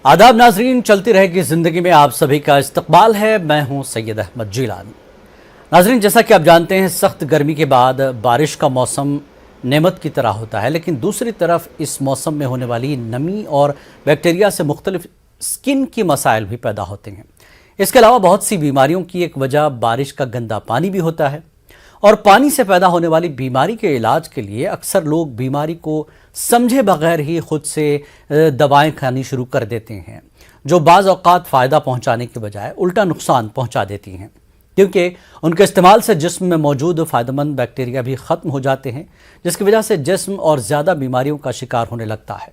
आदाब नाजरीन, चलती रहेगी ज़िंदगी में आप सभी का इस्तकबाल है। मैं हूं सैयद अहमद जिलानी। नाजरीन, जैसा कि आप जानते हैं, सख्त गर्मी के बाद बारिश का मौसम नेमत की तरह होता है, लेकिन दूसरी तरफ इस मौसम में होने वाली नमी और बैक्टीरिया से मुख्तलिफ स्किन की मसाइल भी पैदा होते हैं। इसके अलावा बहुत सी बीमारियों की एक वजह बारिश का गंदा पानी भी होता है, और पानी से पैदा होने वाली बीमारी के इलाज के लिए अक्सर लोग बीमारी को समझे बगैर ही खुद से दवाएं खानी शुरू कर देते हैं, जो बाज़ औक़ात फ़ायदा पहुंचाने के बजाय उल्टा नुकसान पहुंचा देती हैं, क्योंकि उनके इस्तेमाल से जिस्म में मौजूद फ़ायदेमंद बैक्टीरिया भी ख़त्म हो जाते हैं, जिसकी वजह से जिस्म और ज़्यादा बीमारियों का शिकार होने लगता है।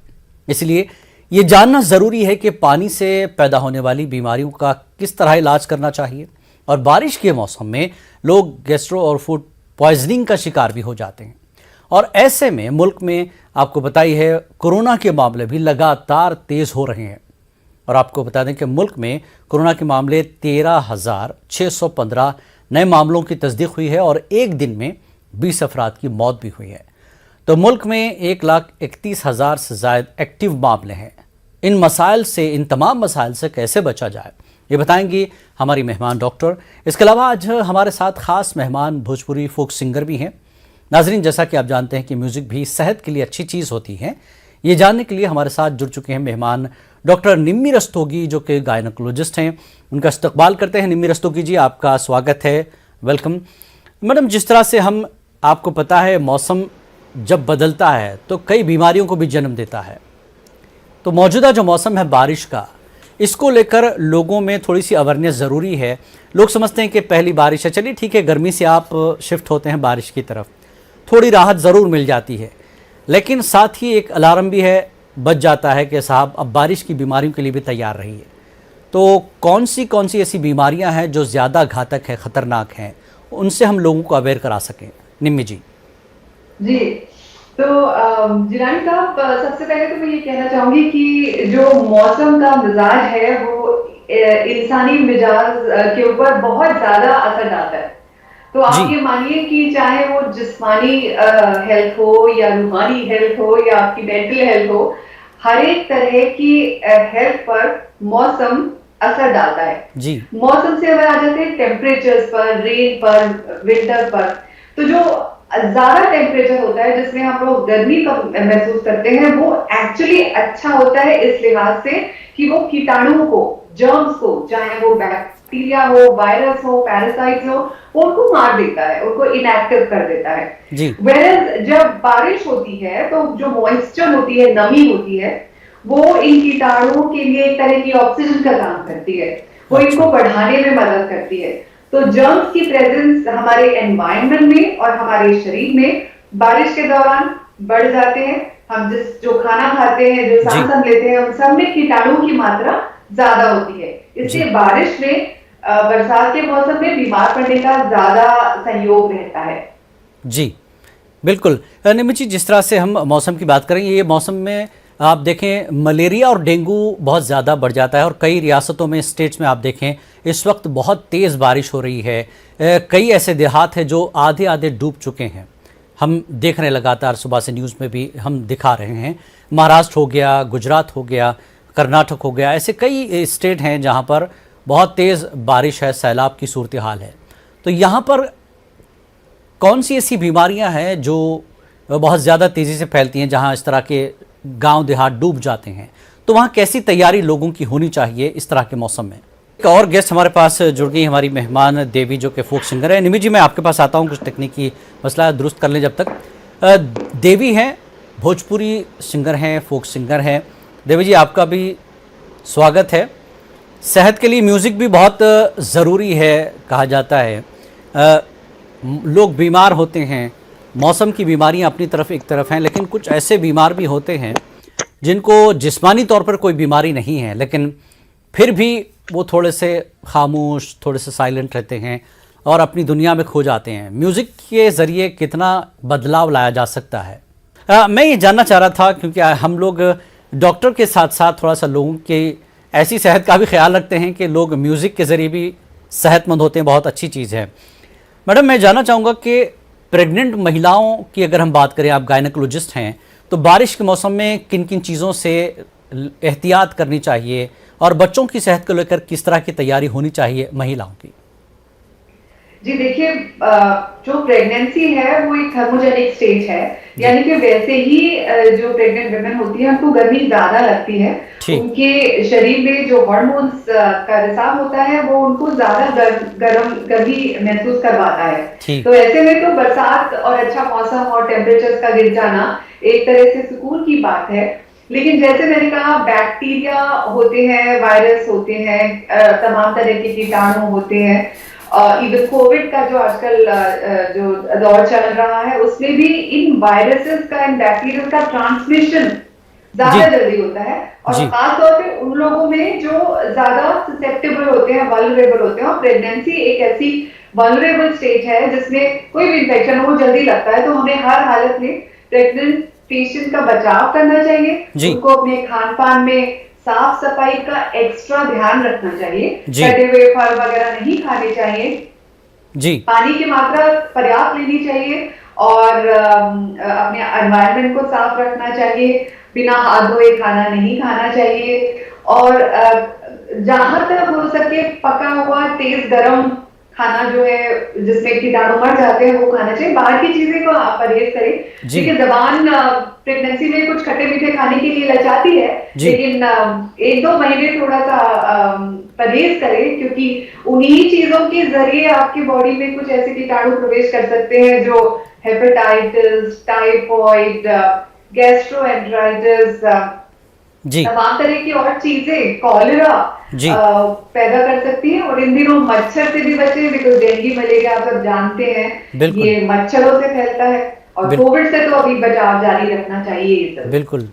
इसलिए ये जानना ज़रूरी है कि पानी से पैदा होने वाली बीमारियों का किस तरह इलाज करना चाहिए, और बारिश के मौसम में लोग गैस्ट्रो और फूड पॉइजनिंग का शिकार भी हो जाते हैं। और ऐसे में मुल्क में आपको पता ही है, कोरोना के मामले भी लगातार तेज़ हो रहे हैं। और आपको बता दें कि मुल्क में कोरोना के मामले 13,615 नए मामलों की तस्दीक हुई है, और एक दिन में 20 अफराद की मौत भी हुई है। तो मुल्क में 1,31,000 से ज़ायद एक्टिव मामले हैं। इन तमाम मसाइल से कैसे बचा जाए, ये बताएंगी हमारी मेहमान डॉक्टर। इसके अलावा आज हमारे साथ ख़ास मेहमान भोजपुरी फोक सिंगर भी हैं। नाजरीन, जैसा कि आप जानते हैं कि म्यूज़िक भी सेहत के लिए अच्छी चीज़ होती है, ये जानने के लिए हमारे साथ जुड़ चुके हैं मेहमान डॉक्टर निम्मी रस्तोगी, जो कि गायनोकोलॉजिस्ट हैं। उनका इस्तकबाल करते हैं। निम्मी रस्तोगी जी, आपका स्वागत है, वेलकम। मैडम, जिस तरह से आपको पता है, मौसम जब बदलता है तो कई बीमारियों को भी जन्म देता है। तो मौजूदा जो मौसम है बारिश का, इसको लेकर लोगों में थोड़ी सी अवेयरनेस ज़रूरी है। लोग समझते हैं कि पहली बारिश है, चलिए ठीक है, गर्मी से आप शिफ्ट होते हैं बारिश की तरफ, थोड़ी राहत ज़रूर मिल जाती है, लेकिन साथ ही एक अलार्म भी है, बच जाता है कि साहब अब बारिश की बीमारियों के लिए भी तैयार रहिए। तो कौन सी ऐसी बीमारियां हैं जो ज़्यादा घातक है, ख़तरनाक हैं, उनसे हम लोगों को अवेयर करा सकें? निम्मी जी। जी, तो जिलानी साहब, सबसे पहले तो मैं ये कहना चाहूंगी कि जो मौसम का मिजाज है वो इंसानी मिजाज के ऊपर बहुत ज्यादा असर डालता है। तो आप ये मानिए कि चाहे वो जिस्मानी हेल्थ हो या रूहानी हेल्थ हो या आपकी मेंटल हेल्थ हो, हर एक तरह की हेल्थ पर मौसम असर डालता है। जी। मौसम से अगर आ जाते हैं टेम्परेचर्स पर, रेन पर, विंटर पर, तो जो ज्यादा टेम्परेचर होता है जिसमें हम लोग गर्मी का महसूस करते हैं, वो एक्चुअली अच्छा होता है इस लिहाज से कि वो कीटाणुओं को, जर्म्स को, चाहे वो बैक्टीरिया हो, वायरस हो, पैरासाइट्स हो, उनको मार देता है, उनको इनएक्टिव कर देता है। वेयर जब बारिश होती है तो जो मॉइस्चर होती है, नमी होती है, वो इन कीटाणुओं के लिए एक तरह की ऑक्सीजन का काम करती है, वो इनको बढ़ाने में मदद करती है। तो जर्म्स की प्रेजेंस हमारे एनवायरनमेंट में और हमारे शरीर में बारिश के दौरान बढ़ जाते हैं। हम जो खाना खाते हैं, जो सांस हम लेते हैं, उन सब में कीटाणुओं की मात्रा ज्यादा होती है। इसलिए बारिश में, बरसात के मौसम में बीमार पड़ने का ज्यादा सहयोग रहता है। जी बिल्कुल। निम्मी जी, जिस तरह से हम मौसम की बात करेंगे, ये मौसम में आप देखें मलेरिया और डेंगू बहुत ज़्यादा बढ़ जाता है, और कई रियासतों में, स्टेट्स में आप देखें इस वक्त बहुत तेज़ बारिश हो रही है। कई ऐसे देहात हैं जो आधे आधे डूब चुके हैं। हम देख रहे हैं लगातार, सुबह से न्यूज़ में भी हम दिखा रहे हैं। महाराष्ट्र हो गया, गुजरात हो गया, कर्नाटक हो गया, ऐसे कई स्टेट हैं जहाँ पर बहुत तेज़ बारिश है, सैलाब की सूरत हाल है। तो यहाँ पर कौन सी ऐसी बीमारियाँ हैं जो बहुत ज़्यादा तेज़ी से फैलती हैं, जहाँ इस तरह के गांव देहात डूब जाते हैं? तो वहाँ कैसी तैयारी लोगों की होनी चाहिए इस तरह के मौसम में? एक और गेस्ट हमारे पास जुड़ गई, हमारी मेहमान देवी, जो कि फोक सिंगर है। निम्मी जी, मैं आपके पास आता हूँ, कुछ तकनीकी मसला दुरुस्त कर लें जब तक। देवी हैं, भोजपुरी सिंगर हैं, फोक सिंगर हैं। देवी जी, आपका भी स्वागत है। सेहत के लिए म्यूज़िक भी बहुत ज़रूरी है, कहा जाता है। लोग बीमार होते हैं, मौसम की बीमारियां अपनी तरफ एक तरफ हैं, लेकिन कुछ ऐसे बीमार भी होते हैं जिनको जिस्मानी तौर पर कोई बीमारी नहीं है, लेकिन फिर भी वो थोड़े से खामोश, थोड़े से साइलेंट रहते हैं और अपनी दुनिया में खो जाते हैं। म्यूज़िक के ज़रिए कितना बदलाव लाया जा सकता है? मैं ये जानना चाह रहा था, क्योंकि हम लोग डॉक्टर के साथ साथ थोड़ा सा लोगों की ऐसी सेहत का भी ख्याल रखते हैं कि लोग म्यूज़िक के ज़रिए भी सेहतमंद होते हैं, बहुत अच्छी चीज़ है। मैडम, मैं जानना चाहूँगा कि प्रेग्नेंट महिलाओं की अगर हम बात करें, आप गायनोकोलॉजिस्ट हैं, तो बारिश के मौसम में किन किन चीज़ों से एहतियात करनी चाहिए और बच्चों की सेहत को लेकर किस तरह की तैयारी होनी चाहिए महिलाओं की? जी देखिए, जो प्रेगनेंसी है वो एक थर्मोजेनिक स्टेज है, जी। यानी कि वैसे ही जो प्रेग्नेंट वुमेन होती है उनको गर्मी ज्यादा लगती है। ठीक। उनके शरीर में जो हार्मोन्स का रिसाव होता है वो उनको ज्यादा गर्मी महसूस करवाता है। ठीक। तो ऐसे में तो बरसात और अच्छा मौसम और टेम्परेचर का गिर जाना एक तरह से सुकून की बात है। लेकिन जैसे मैंने कहा, बैक्टीरिया होते हैं, वायरस होते हैं, तमाम तरह के कीटाणु होते हैं। इवन कोविड का जो आजकल जो दौर चल रहा है उसमें भी इन वायरसेस का, इन बैक्टीरिया का ट्रांसमिशन ज्यादा जल्दी होता है, और जी। खासतौर पे उन लोगों में जो ज्यादा ससेप्टेबल होते हैं, वल्नरेबल होते हैं। और प्रेगनेंसी एक ऐसी वल्नरेबल स्टेज है जिसमें कोई भी इन्फेक्शन हो जल्दी लगता है। तो हमें हर हालत में प्रेग्नेंट पेशेंट का बचाव करना चाहिए। उनको अपने खान पान में साफ सफाई का एक्स्ट्रा ध्यान रखना चाहिए। कटे हुए फल वगैरह नहीं खाने चाहिए जी। पानी की मात्रा पर्याप्त लेनी चाहिए, और अपने एनवायरनमेंट को साफ रखना चाहिए। बिना हाथ धोए खाना नहीं खाना चाहिए, और जहां तक हो सके पका हुआ तेज गरम खाना जो है जिसमें कीटाणु मर जाते हैं वो खाना चाहिए। बाहर की चीजें को आप परहेज करें। देखिए, जबान प्रेगनेंसी में कुछ खट्टे मीठे खाने के लिए लचाती है, लेकिन 1-2 महीने थोड़ा सा परहेज करें, क्योंकि उन्हीं चीजों के जरिए आपकी बॉडी में कुछ ऐसे कीटाणु प्रवेश कर सकते हैं जो हेपेटाइटिस, टाइफॉइड, गैस्ट्रोएंटेराइटिस, तमाम तरह की और चीजें, कॉलेरा पैदा कर सकती है। और इन दिनों मच्छर से भी बचें, बिकॉज डेंगू मलेरिया आप सब जानते हैं ये मच्छरों से फैलता है, और कोविड से तो अभी बचाव जारी रखना चाहिए। बिल्कुल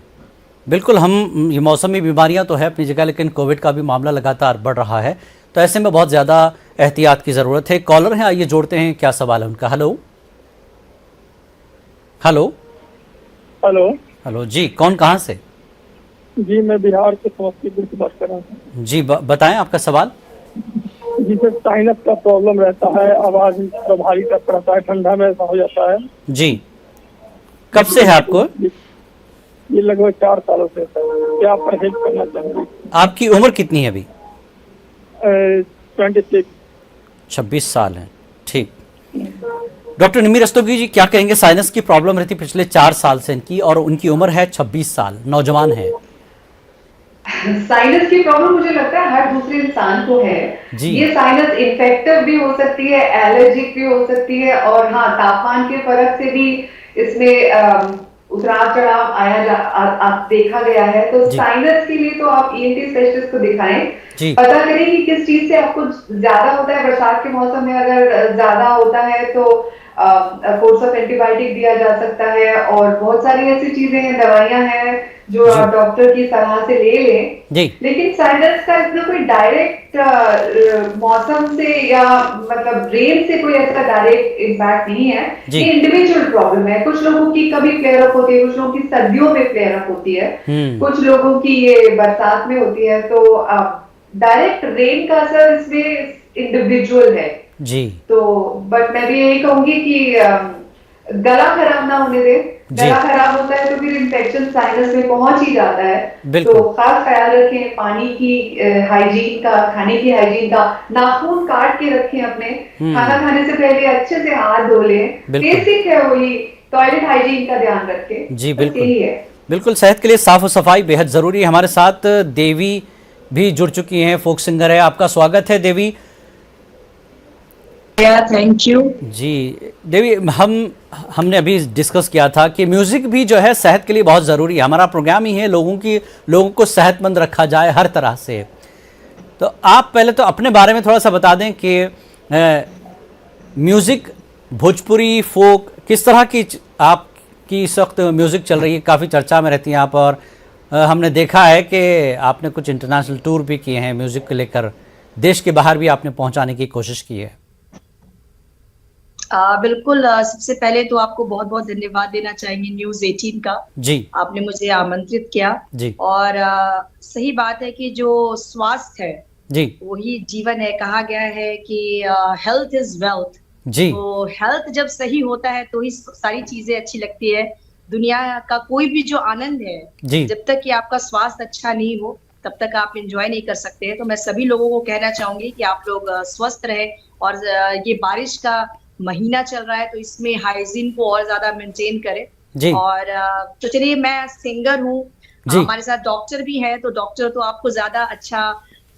बिल्कुल। हम ये मौसमी बीमारियां तो है अपनी जगह, लेकिन कोविड का भी मामला लगातार बढ़ रहा है, तो ऐसे में बहुत ज़्यादा एहतियात की ज़रूरत है। कॉलर हैं, आइए जोड़ते हैं, क्या सवाल है उनका। हेलो हेलो हेलो हेलो जी, कौन कहाँ से? जी, मैं बिहार के समस्तीपुर से बात कर रहा हूँ। जी, बताएं आपका सवाल। जी सर, साइनस का प्रॉब्लम रहता है, आवाज भारी सा पड़ता है, ठंडा में ऐसा हो जाता है। जी, कब से है आपको? ये लगभग 4 सालों से। क्या आप परहेज करना चाहेंगे? आपकी उम्र कितनी है अभी? 26। 26 साल है। ठीक। डॉक्टर निम्मी रस्तोगी जी, क्या कहेंगे? साइनस की प्रॉब्लम रहती पिछले 4 साल से इनकी, और उनकी उम्र है 26 साल, नौजवान है। साइनस की प्रॉब्लम मुझे लगता है हर दूसरे इंसान को है। ये साइनस इन्फेक्टिव भी हो सकती है, एलर्जिक भी हो सकती है, और हाँ, तापमान के फर्क से भी इसमें उतराव चढ़ाव देखा गया है। तो साइनस के लिए तो आप ईएनटी स्पेशलिस्ट को दिखाएं। पता करें कि किस चीज से आपको ज्यादा होता है। बरसात के मौसम में अगर ज्यादा होता है तो कोर्स ऑफ एंटीबायोटिक दिया जा सकता है, और बहुत सारी ऐसी चीजें हैं, दवाइयां हैं जो आप डॉक्टर की सलाह से ले लें। लेकिन साइनस का इतना कोई डायरेक्ट मौसम से या मतलब रेन से कोई ऐसा डायरेक्ट इम्पैक्ट नहीं है। ये इंडिविजुअल प्रॉब्लम है। कुछ लोगों की कभी फ्लेयर अप होती है, कुछ लोगों की सर्दियों में फ्लेयर अप होती है, कुछ लोगों की ये बरसात में होती है। तो डायरेक्ट रेन का असर इसमें इंडिविजुअल है जी। तो बट मैं भी यही कहूंगी कि गला खराब ना होने दे। गला खराब होता है तो फिर इन्फेक्शन साइनस में पहुंच ही जाता है। तो खास ख्याल रखें पानी की हाइजीन का, खाने की हाइजीन का। नाखून काट के रखें अपने, खाना खाने से पहले अच्छे से हाथ धो लें। बेसिक है वही, टॉयलेट हाइजीन का ध्यान रखें जी। बिल्कुल यही है। बिल्कुल, सेहत के लिए साफ सफाई बेहद जरूरी है। हमारे साथ देवी भी जुड़ चुकी हैं, फोक सिंगर है। आपका स्वागत है देवी। थैंक यू जी। देवी, हमने अभी डिस्कस किया था कि म्यूजिक भी जो है सेहत के लिए बहुत ज़रूरी है। हमारा प्रोग्राम ही है लोगों को सेहतमंद रखा जाए हर तरह से। तो आप पहले तो अपने बारे में थोड़ा सा बता दें कि म्यूजिक, भोजपुरी, फोक, किस तरह की आपकी इस वक्त म्यूजिक चल रही है? काफ़ी चर्चा में रहती हैं आप, और हमने देखा है कि आपने कुछ इंटरनेशनल टूर भी किए हैं म्यूजिक को लेकर, देश के बाहर भी आपने पहुंचाने की कोशिश की है। बिल्कुल। सबसे पहले तो आपको बहुत बहुत धन्यवाद देना चाहेंगे न्यूज़ 18 का जी। आपने मुझे आमंत्रित किया जी। और सही बात है कि जो स्वास्थ्य है जी, वही जीवन है। कहा गया है कि हेल्थ इज वेल्थ जी। तो हेल्थ जब सही होता है तो ही सारी चीजें अच्छी लगती है। दुनिया का कोई भी जो आनंद है, जब तक कि आपका स्वास्थ्य अच्छा नहीं हो तब तक आप एंजॉय नहीं कर सकते हैं। तो मैं सभी लोगों को कहना चाहूंगी कि आप लोग स्वस्थ रहे, और ये बारिश का महीना चल रहा है तो इसमें हाइजीन को और ज्यादा मेंटेन करें। और तो चलिए, मैं सिंगर हूँ, हमारे साथ डॉक्टर भी है, तो डॉक्टर तो आपको ज्यादा अच्छा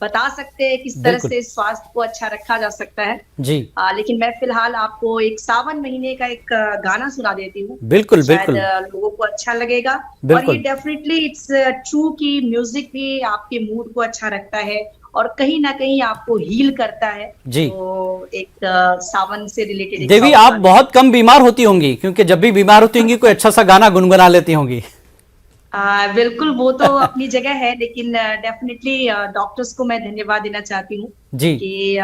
बता सकते हैं किस तरह से स्वास्थ्य को अच्छा रखा जा सकता है जी। लेकिन मैं फिलहाल आपको एक सावन महीने का एक गाना सुना देती हूँ। बिल्कुल शायद लोगों को अच्छा लगेगा। और ये डेफिनेटली इट्स ट्रू कि म्यूजिक भी आपके मूड को अच्छा रखता है और कहीं ना कहीं आपको हील करता है जी। तो एक सावन से रिलेटेड देवी, आप बहुत कम बीमार होती होंगी, क्योंकि जब भी बीमार होती होंगी कोई अच्छा सा गाना गुनगुना लेती होंगी। बिल्कुल, वो तो अपनी जगह है, लेकिन डेफिनेटली डॉक्टर्स को मैं धन्यवाद देना चाहती हूँ जी कि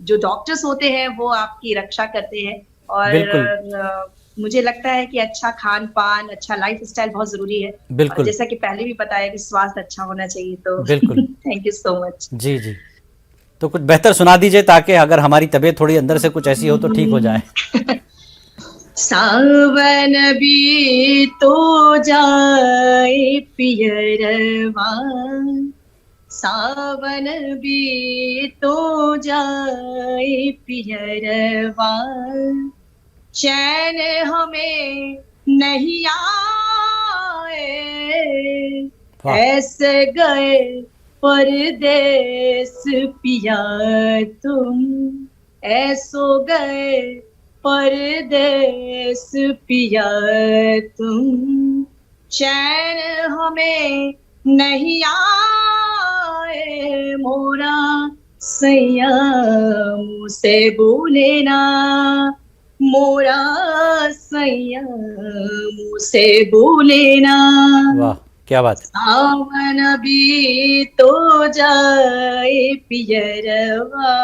जो डॉक्टर्स होते हैं वो आपकी रक्षा करते हैं। और मुझे लगता है कि अच्छा खान पान, अच्छा लाइफ स्टाइल बहुत जरूरी है। बिल्कुल, जैसा कि पहले भी बताया कि स्वास्थ्य अच्छा होना चाहिए। तो बिल्कुल थैंक यू सो मच जी जी। तो कुछ बेहतर सुना दीजिए ताकि अगर हमारी तबीयत थोड़ी अंदर से कुछ ऐसी हो तो ठीक हो जाए। सावन भी तो जाए पियरवा, सावन भी तो जाए पियरवा, चैन हमें नहीं आए, ऐसे गए परदेस पिया तुम, ऐसो गए परदेस पिया तुम, चैन हमें नहीं आए, मोरा सैया मुझसे बोले ना, मोरा सैया मुझसे बोले ना। वाह, क्या बात। सावन भी तो जाए पियरवा,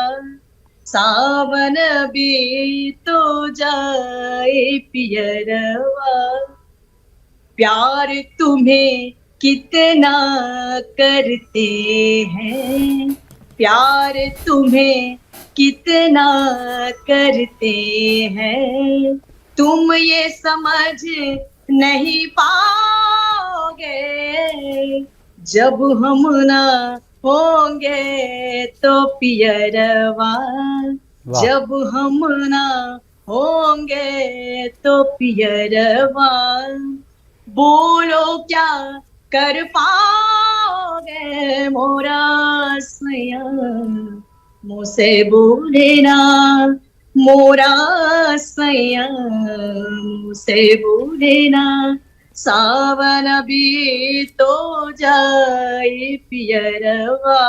सावन भी तो जाए पियरवा, प्यार तुम्हें कितना करते हैं, प्यार तुम्हें कितना करते हैं, तुम ये समझ नहीं पाओगे, जब हम ना होंगे तो पियरवा, जब हम ना होंगे तो पियरवा, बोलो क्या कर पाओगे, मोरा सैया मुझसे बोले ना, मोरा सैया मुझसे बोले ना, सावन भी तो जाए पियरवा,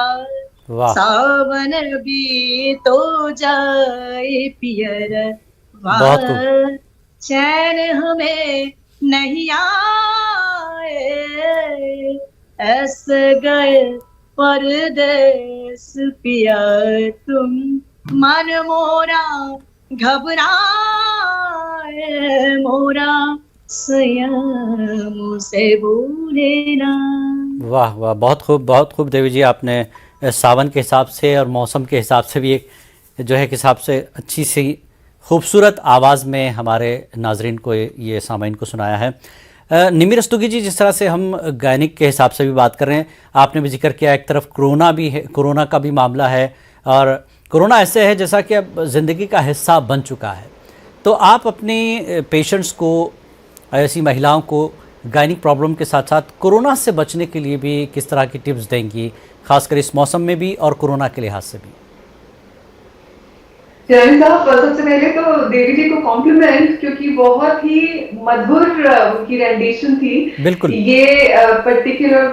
सावन भी तो जाए पियरवा, चैन हमें नहीं आए, ऐसे गए परदेस पिया तुम, मन मोरा घबराए, मोरा सैया मुझसे बोले ना। वाह वाह, बहुत खूब, बहुत खूब देवी जी। आपने सावन के हिसाब से और मौसम के हिसाब से भी एक जो है कि हिसाब से अच्छी सी खूबसूरत आवाज़ में हमारे नाजरीन को ये सामाइन को सुनाया है। निमी रस्तोगी जी, जिस तरह से हम गायनिक के हिसाब से भी बात कर रहे हैं, आपने भी जिक्र किया एक तरफ कोरोना भी है, कोरोना का भी मामला है, और कोरोना ऐसे है जैसा कि अब ज़िंदगी का हिस्सा बन चुका है। तो आप अपनी पेशेंट्स को, ऐसी महिलाओं को गायनिक प्रॉब्लम के साथ साथ कोरोना से बचने के लिए भी किस तरह की टिप्स देंगी, खासकर इस मौसम में भी और कोरोना के लिहाज से भी? जैन साहब, सबसे पहले तो देवी जी को कॉम्प्लीमेंट, क्योंकि बहुत ही मधुर उनकी रेंडिशन थी। बिल्कुल, ये पर्टिकुलर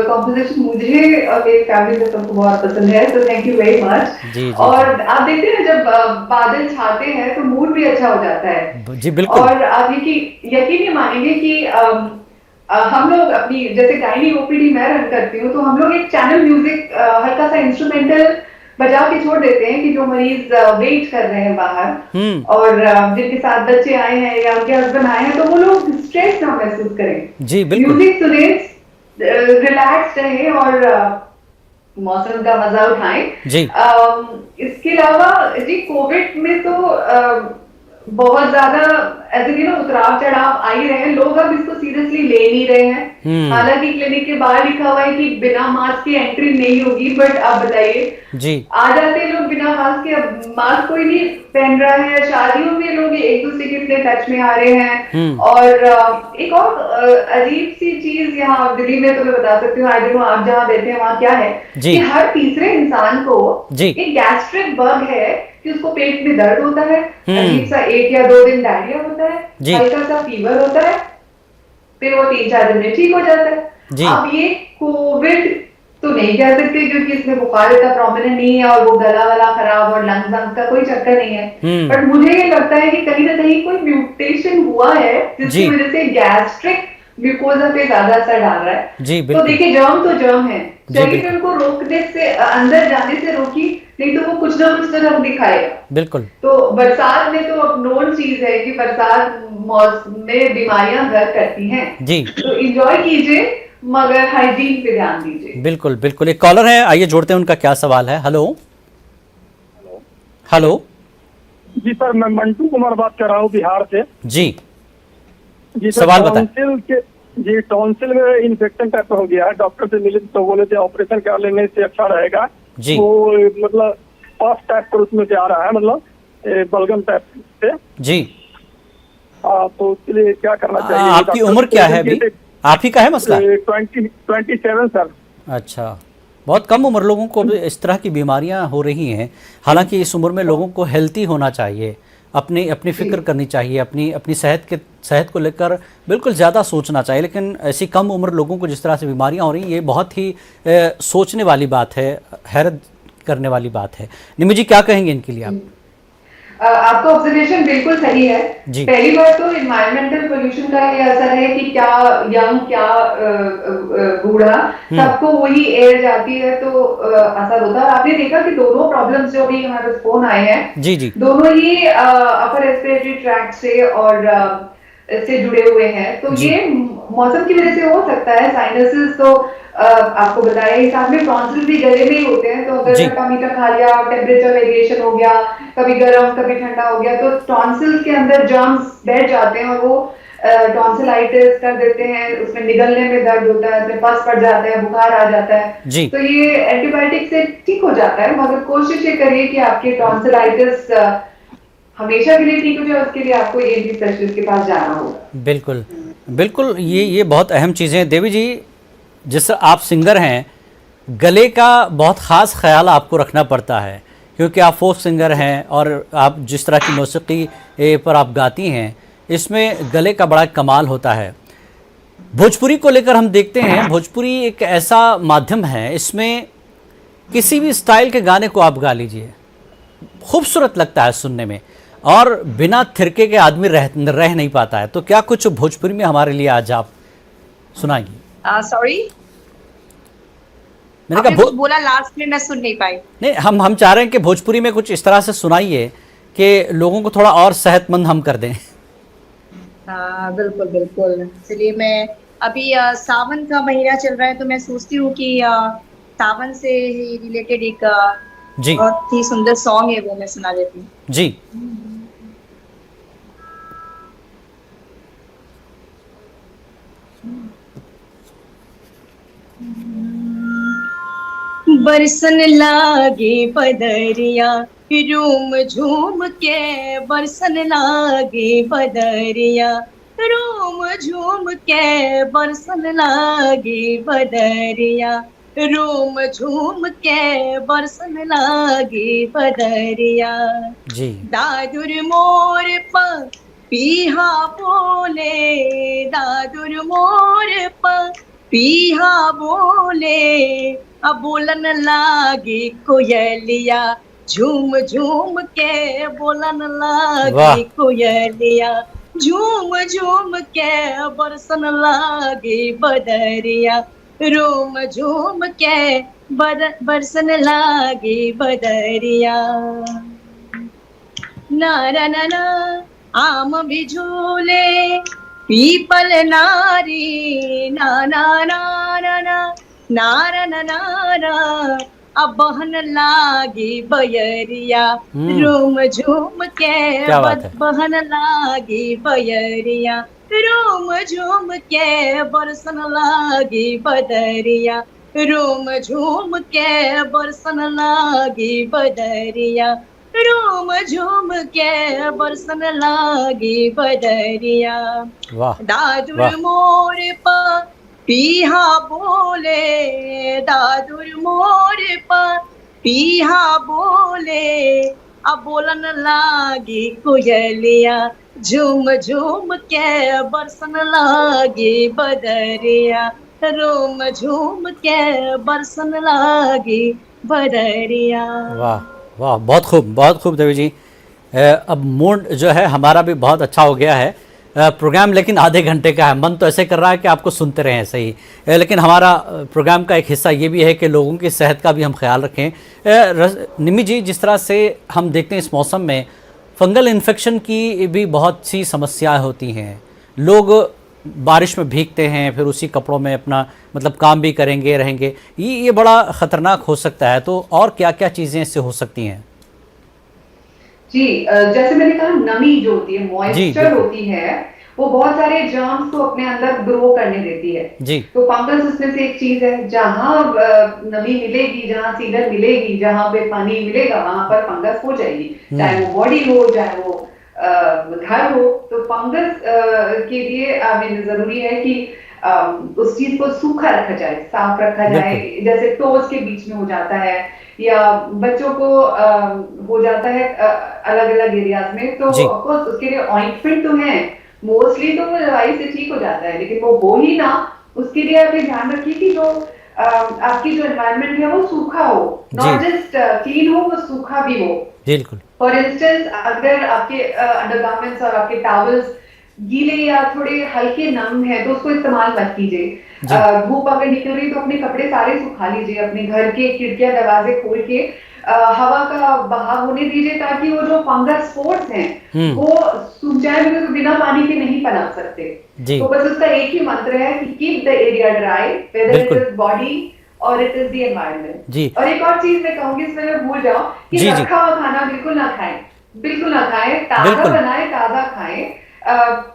कॉम्पोजिशन मुझे और मेरी फैमिली में सबको बहुत पसंद है, तो थैंक यू वेरी मच। और आप देखते हैं जब बादल छाते हैं तो मूड भी अच्छा हो जाता है जी। बिल्कुल, और आप यकीन नहीं मानेंगे कि हम लोग अपनी जैसे गायनी ओपीडी मैं रन करती हूँ, तो हम लोग एक चैनल म्यूजिक हल्का सा इंस्ट्रूमेंटल बजा के छोड़ देते हैं कि जो मरीज वेट कर रहे हैं बाहर और जिनके साथ बच्चे आए हैं या उनके हस्बैंड आए हैं, तो वो लोग स्ट्रेस ना महसूस करें जी। बिल्कुल, म्यूजिक सुने, रिलैक्स रहें और मौसम का मजा उठाएं जी। इसके अलावा जी, कोविड में तो बहुत ज्यादा ऐसे कि ना उतराव चढ़ाव आ ही रहे हैं, लोग अब इसको सीरियसली ले नहीं रहे हैं। हालांकि क्लिनिक के बाहर लिखा हुआ है कि बिना मास्क की एंट्री नहीं होगी, बट आप बताइए जी आ जाते हैं लोग बिना मास्क के। अब मास्क कोई नहीं पहन रहा है, शादियों में लोग एक दूसरे के इतने टच में आ रहे हैं। और एक और अजीब सी चीज यहाँ दिल्ली में तो मैं बता सकती हूँ, आज आप जहाँ रहते हैं वहाँ क्या है कि हर तीसरे इंसान को एक गैस्ट्रिक बग है कि उसको पेट में दर्द होता है, अजीब सा 1 या 2 दिन डायरिया होता है, हल्का सा फीवर होता है, फिर वो 3-4 दिन में ठीक हो जाता है। अब ये कोविड तो नहीं कह सकते क्योंकि इसमें बुखार इतना प्रोमिनेंट नहीं है और वो गला वाला खराब और लंग्स का कोई चक्कर नहीं है, बट मुझे ये लगता है कि कहीं ना कहीं कोई म्यूटेशन हुआ है जिसकी वजह से गैस्ट्रिक ग्लूकोजा पे ज्यादा असर डाल रहा है। तो देखिए जर्म तो जर्म है, शरीर उनको रोकने से, अंदर जाने से रोकी, नहीं तो वो कुछ ना कुछ तरफ दिखाएगा। बिल्कुल। तो बरसात में तो अब नोन चीज है कि बरसात मौसम में बीमारियां घर करती हैं जी, तो एंजॉय कीजिए मगर हाइजीन पे ध्यान दीजिए। बिल्कुल बिल्कुल। एक कॉलर है, आइए जोड़ते हैं, उनका क्या सवाल है। Hello hello. जी सर, मैं मंटू कुमार बात कर रहा हूँ बिहार से। जी जी सर, सवाल बताएं। जी टॉन्सिल में इन्फेक्शन टाइप हो गया है, डॉक्टर से मिले तो बोले थे ऑपरेशन कर लेने से अच्छा रहेगा जी। वो मतलब पफ टाइप पर उसमें से आ रहा है, मतलब बलगम टाइप से जी। तो उसके लिए क्या करना चाहिए? आपकी उम्र क्या है अभी? आप ही का है मसला? 27 सर। अच्छा, बहुत कम उम्र लोगों को इस तरह की बीमारियां हो रही हैं। हालांकि इस उम्र में लोगों को हेल्थी होना चाहिए, अपनी फिक्र करनी चाहिए, अपनी सेहत को लेकर बिल्कुल ज़्यादा सोचना चाहिए। लेकिन ऐसी कम उम्र लोगों को जिस तरह से बीमारियां हो रही हैं, ये बहुत ही सोचने वाली बात है, हैरत करने वाली बात है। निमि जी क्या कहेंगे इनके लिए आप? आपका ऑब्जर्वेशन बिल्कुल सही है। पहली बात तो एनवायरमेंटल पोल्यूशन का ये असर है कि क्या यंग क्या बूढ़ा सबको वही एयर जाती है तो असर होता है। आपने देखा कि दोनों प्रॉब्लम्स जो भी हमारे पास फोन आए हैं जी जी दोनों ही अपर रेस्पिरेटरी ट्रैक्ट से और से जुड़े हुए हैं, तो ये मौसम की वजह से हो सकता है। साइनसेस तो आपको बताया ही, साथ में टॉन्सिल भी गले में ही होते हैं, तो अगर खट्टा मीठा खा लिया, टेम्परेचर वेरिएशन हो गया, कभी गर्म कभी ठंडा हो गया, तो टॉन्सिल के अंदर जर्म्स बैठ जाते हैं और वो टॉन्सिलाइटिस कर देते हैं, उसमें निगलने में दर्द होता है, उसमें पस पड़ जाता है, बुखार आ जाता है। तो ये एंटीबायोटिक से ठीक हो जाता है, मगर कोशिश ये करिए कि आपके टॉन्सिलाइटिस हमेशा के लिए ठीक हो जाए, उसके लिए आपको ENT स्पेशलिस्ट के पास जाना होगा। बिल्कुल बिल्कुल, ये बहुत अहम चीज़ें। देवी जी, जिस आप सिंगर हैं, गले का बहुत ख़ास ख्याल आपको रखना पड़ता है क्योंकि आप फोक सिंगर हैं और आप जिस तरह की मौसीकी पर आप गाती हैं, इसमें गले का बड़ा कमाल होता है। भोजपुरी को लेकर हम देखते हैं, भोजपुरी एक ऐसा माध्यम है, इसमें किसी भी स्टाइल के गाने को आप गा लीजिए, खूबसूरत लगता है सुनने में और बिना थिरके के आदमी रह नहीं पाता है। तो क्या कुछ भोजपुरी में हमारे लिए आज आप सुनाएंगी? सॉरी, मैंने कहा बोला लास्ट में, मैं सुन नहीं पाई। नहीं, हम चाह रहे हैं कि भोजपुरी में कुछ इस तरह से सुनाइए कि लोगों को थोड़ा और सेहतमंद हम कर दें। बिल्कुल बिल्कुल। चलिए, मैं अभी सावन का महीना चल रहा है तो मैं सोचती हूँ कि सावन से ही रिलेटेड एक जी बहुत ही सुंदर सॉन्ग है, वो मैं सुना देती हूँ जी। बरसन लागे बदरिया रूम झूम के, बरसन लागे बदरिया रूम झूम के, बरसन लागे बदरिया रूम झूम के, बरसन लागे बदरिया जी। दादुर मोर पर पीहा बोले, दादुर मोर पर पीहा बोले, अब बोलन लागे कोयलिया झूम झूम के, बोलन लागे कोयलिया झूम झूम के, बरसन लागे बदरिया रूम झूम के, बरसन लागे बदरिया। नारा नाना आम भी झूले पीपल नारी, नाना नारा नारा नारा अब बहन लागी बयरिया रोम झूम के बहन लागी बयरिया रोम झूम के बरसन लागी बदरिया रोम झूम के बरसन लागी बदरिया रोम झूम के बरसन लागी बदरिया दादुर मोर पर पीहा बोले दादुर मोर पर पीहा बोले अब बोलन लागी कोयलिया झूम झूम के बरसन लागी बदरिया रोम झूम के बरसन लागी बदरिया। वाह वाह, बहुत खूब देवी जी। अब मूड जो है हमारा भी बहुत अच्छा हो गया है। प्रोग्राम लेकिन आधे घंटे का है, मन तो ऐसे कर रहा है कि आपको सुनते रहें सही, लेकिन हमारा प्रोग्राम का एक हिस्सा ये भी है कि लोगों की सेहत का भी हम ख्याल रखें। निमी जी, जिस तरह से हम देखते हैं इस मौसम में फंगल इन्फेक्शन की भी बहुत सी समस्याएं होती हैं। लोग बारिश में भीगते हैं, फिर उसी कपड़ों में अपना मतलब काम भी करेंगे रहेंगे, ये बड़ा ख़तरनाक हो सकता है। तो और क्या क्या चीज़ें इससे हो सकती हैं? जी, जैसे मैंने कहा, नमी जो होती है, मॉइस्चर होती है, वो बहुत सारे जर्म्स को अपने अंदर ग्रो करने देती है जी। तो फंगस उसमें से एक चीज है। जहां नमी मिलेगी, जहां सीलन मिलेगी, जहां पे पानी मिलेगा, वहां पर फंगस हो जाएगी, चाहे वो बॉडी हो, चाहे वो घर हो। तो फंगस के लिए जरूरी है कि उस चीज को सूखा रखा जाए, साफ रखा जाए। जैसे टोज के बीच में हो जाता है या बच्चों को हो जाता है अलग अलग एरियाज में, तो ऑफकोर्स उसके लिए ऑइंटमेंट तो है, मोस्टली तो वो दवाई से ठीक हो जाता है, लेकिन वो हो ही ना, उसके लिए आप ध्यान रखिए कि जो आपकी जो एनवायरनमेंट है वो सूखा हो, नॉट जस्ट क्लीन हो, वो सूखा भी हो। बिल्कुल। फॉर इंस्टेंस, अगर आपके अंडरगारमेंट्स और आपके टॉवल्स गीले या थोड़े हल्के नम है तो उसको इस्तेमाल मत कीजिए। धूप अगर निकल रही तो अपने कपड़े सारे सुखा लीजिए, अपने घर के खिड़कियां दरवाजे खोल के हवा का बहाव होने दीजिए, ताकि वो जो फंगस स्पोर्स हैं वो सूख जाए, बिकॉज़ बिना पानी के नहीं पनप सकते। तो बस उसका एक ही मंत्र है कि keep the area dry, whether it is body और इट इज द एनवायरनमेंट। और एक और चीज मैं कहूंगी, इसमें मैं भूल जाऊं कि रखा हुआ खाना बिल्कुल ना खाएं, बिल्कुल ना खाएं, ताजा बनाए, ताजा खाएं,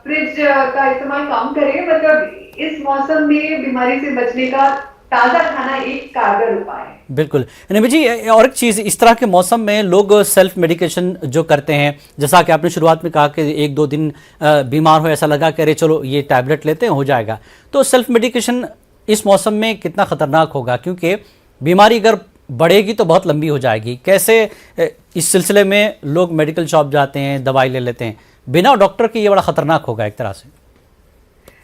फ्रिज का इस्तेमाल कम करें। मतलब इस मौसम में बीमारी से बचने का ताजा खाना एक कारगर उपाय है। बिल्कुल निमी जी, और एक चीज़, इस तरह के मौसम में लोग सेल्फ मेडिकेशन जो करते हैं, जैसा कि आपने शुरुआत में कहा कि एक दो दिन बीमार हो, ऐसा लगा कि अरे चलो ये टैबलेट लेते हैं हो जाएगा, तो सेल्फ मेडिकेशन इस मौसम में कितना खतरनाक होगा? क्योंकि बीमारी अगर बढ़ेगी तो बहुत लंबी हो जाएगी। कैसे इस सिलसिले में लोग मेडिकल शॉप जाते हैं, दवाई ले लेते हैं बिना डॉक्टर के, ये बड़ा खतरनाक होगा एक तरह से।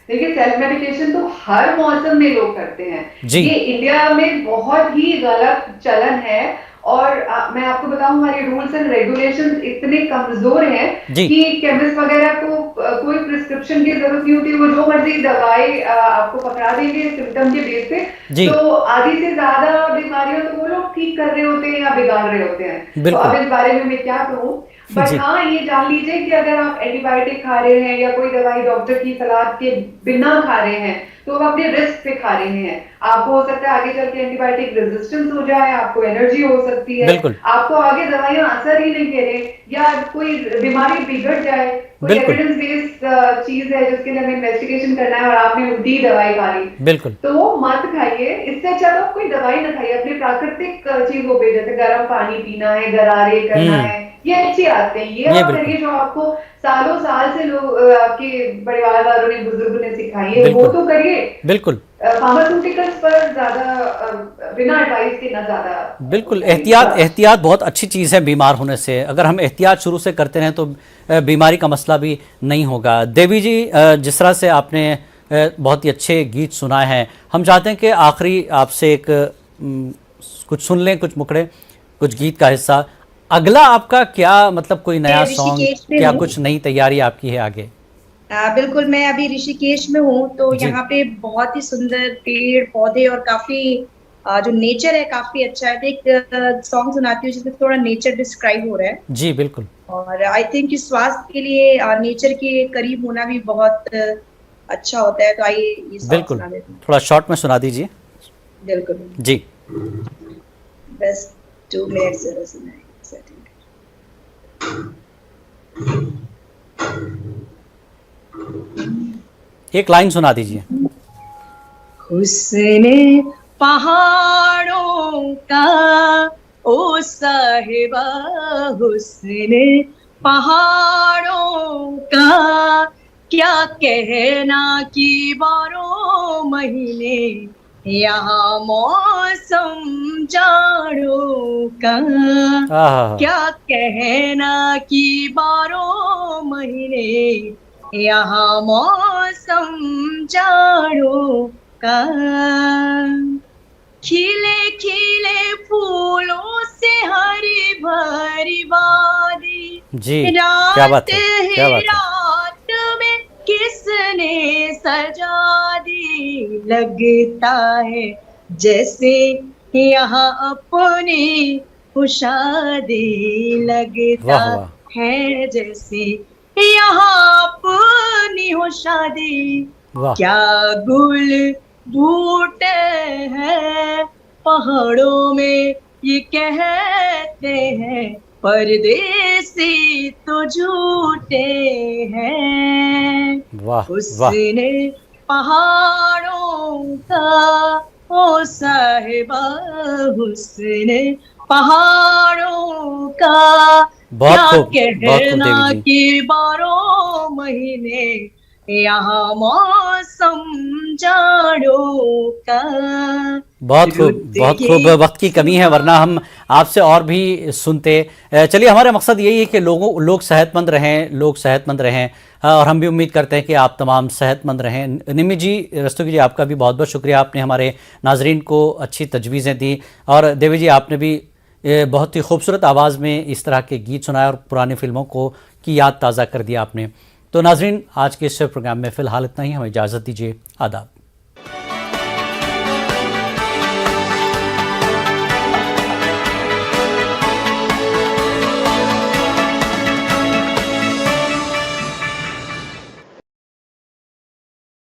देखिए, सेल्फ मेडिकेशन तो हर मौसम में लोग करते हैं, ये इंडिया में बहुत ही गलत चलन है। और मैं आपको बताऊं, हमारे रूल्स एंड रेगुलेशंस इतने कमजोर हैं कि केमिस्ट वगैरह को कोई प्रिस्क्रिप्शन की जरूरत नहीं होती, वो जो मर्जी दवाई आपको पकड़ा देंगे सिम्टम के बेस पे। तो आधी से ज्यादा बीमारियों तो वो लोग ठीक कर रहे होते हैं या बिगाड़ रहे होते हैं। तो अब इस बारे में मैं क्या कहूँ, बट हाँ, ये जान लीजिए कि अगर आप एंटीबायोटिक खा रहे हैं या कोई दवाई डॉक्टर की सलाह के बिना खा रहे हैं, तो आप अपने रिस्क पे खा रहे हैं। आपको हो सकता है आगे चल के एंटीबायोटिक रेजिस्टेंस हो जाए, आपको एलर्जी हो सकती है, आपको आगे दवाइयां असर ही नहीं करें, या कोई बीमारी बिगड़ जाए, कोई एविडेंस बेस्ड चीज है जिसके लिए हमें इन्वेस्टिगेशन करना है और आपने उल्टी दवाई खा ली, तो वो मत खाइए। इससे अच्छा तो कोई दवाई न खाइए, अपनी प्राकृतिक चीजों पे, जैसे गर्म पानी पीना है, गरारे करना है, ये अच्छी आदतें, ये आप करिए जो आपको सालों साल से लोग आपके परिवार वालों ने, बुजुर्गों ने सिखाई है, वो तो करिए। बिल्कुल, फार्मास्यूटिकल्स पर ज्यादा बिना एडवाइस के ना ज्यादा। बिल्कुल, एहतियात बहुत अच्छी चीज़ है बीमार होने से। अगर हम एहतियात शुरू से करते रहें तो बीमारी का मसला भी नहीं होगा। देवी जी, जिस तरह से आपने बहुत ही अच्छे गीत सुनाए हैं, हम चाहते हैं कि आखिरी आपसे एक कुछ सुन लें, कुछ मुखड़े, कुछ गीत का हिस्सा। अगला आपका क्या, मतलब कोई नया सॉन्ग, क्या कुछ नई तैयारी आपकी है आगे? बिल्कुल, मैं अभी ऋषिकेश में हूँ, तो यहाँ पे बहुत ही सुंदर पेड़ पौधे और काफी जो नेचर है काफी अच्छा है। एक सॉन्ग सुनाती हूँ जिसमें थोड़ा नेचर डिस्क्राइब हो रहा है। जी बिल्कुल। और आई थिंक कि स्वास्थ्य के लिए नेचर के करीब होना भी बहुत अच्छा होता है। तो आइए, बिल्कुल थोड़ा शॉर्ट में सुना दीजिए। बिल्कुल जी। बस 2 मिनट जरा सुनाए सेटिंग। एक लाइन सुना दीजिए। हुस्ने पहाड़ों का ओ साहिबा, हुस्ने पहाड़ों का क्या कहना कि 12 महीने यहाँ मौसम जाड़ों का, क्या कहना कि 12 महीने यहाँ मौसम जाड़ों का। खिले खिले फूलों से हरी भरी वादी जी, रात क्या बात है, रात में किसने सजा दी, लगता है जैसे यहाँ अपनी शादी, लगता है जैसे यहाँ अपनी हो शादी। क्या गुल बूटे हैं पहाड़ों में ये कहते हैं, परदेसी तो झूठे हैं। हुस्ने पहाड़ों का ओ साहिबा, हुस्ने पहाड़ों का क्या कहना कि 12 महीने यहाँ मौसम जाड़ों का। बहुत खूब। वक्त की कमी है, वरना हम आपसे और भी सुनते। चलिए, हमारा मकसद यही है कि लोग सेहतमंद रहें और हम भी उम्मीद करते हैं कि आप तमाम सेहतमंद रहें। निमि जी, रस्तोगी जी, आपका भी बहुत बहुत शुक्रिया। आपने हमारे नाजरीन को अच्छी तजवीज़ें दी, और देवी जी, आपने भी बहुत ही खूबसूरत आवाज़ में इस तरह के गीत सुनाए और पुरानी फिल्मों की याद ताज़ा कर दिया आपने। तो नाजरीन, आज के इस प्रोग्राम में फ़िलहाल इतना ही। हमें इजाज़त दीजिए। आदाब।